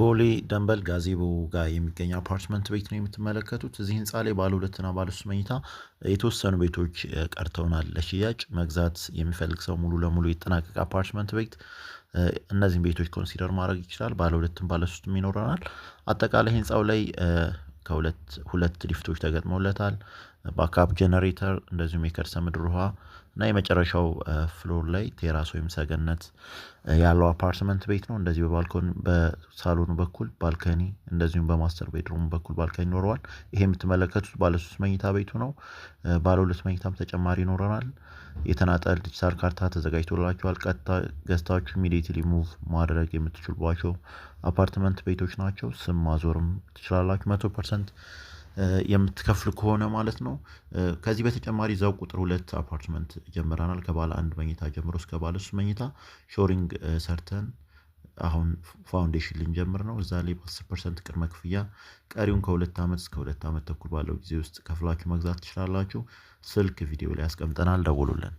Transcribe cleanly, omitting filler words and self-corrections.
ቦሌ ደንበል ጋዜቦ ጋር የሚገኝ አፓርትመንት ቤት ነው የምትመለከቱት። እዚህ ህንፃ ላይ ባለ ሁለትና ባለ ሶስት መኝታ የተወሰኑ ቤቶች ቀርተውናል ለሽያጭ። መግዛት የሚፈልግ ሰው ሙሉ ለሙሉ የተጠናቀቀ አፓርትመንት ቤት እነዚህን ቤቶች ኮንሲደር ማድረግ ይችላል። ባለ ሁለትም ባለ ሶስትም ይኖረናል። አጠቃላይ ህንፃው ላይ ሁለት ሊፍቶች ተገጥመውለታል። ባካፕ ጀነሬተር እንደዚሁም የከርሰ ምድር ውሃ እና የመጨረሻው ፍሎር ላይ ቴራስ ወይም ሰገነት ያለው አፓርትመንት ቤት ነው። እንደዚህ በባልኮን በሳሎኑ በኩል ባልከኒ እንደዚሁም በማስተር ቤድሩም በኩል ባልከኒ ይኖረዋል። ይሄ የምትመለከቱት ባለ 3 መኝታ ቤቱ ነው። ባለ 2 መኝታም ተጨማሪ ይኖረናል። የተናጠል ዲጂታል ካርታ ተዘጋጅቶላቸዋል። ቀጥታ ገዝታችሁ ኢሚዲየትሊ ሙቭ ማድረግ የምትችሉባቸው አፓርትመንት ቤቶች ናቸው። ስም ማዞርም ትችላላችሁ 100% የምትከፍሉ ከሆነ ማለት ነው። ከዚህ በተጨማሪ እዛው ቁጥር 2 አፓርትመንት ጀምረናል። ከባለ 1 መኝታ ጀምሮ እስከ ባለ 3 መኝታ ሾሪንግ ሰርተን አሁን ፋውንዴሽን ልንጀምር ነው። እዛ ላይ በ10% ቅድመ ክፍያ ቀሪውን ከ2 ዓመት እስከ 2 ዓመት ተኩል ባለው ጊዜ ውስጥ ከፍላችሁ መግዛት ትችላላችሁ። ስልክ ቪዲዮ ላይ ያስቀምጠናል፣ ደውሉልን።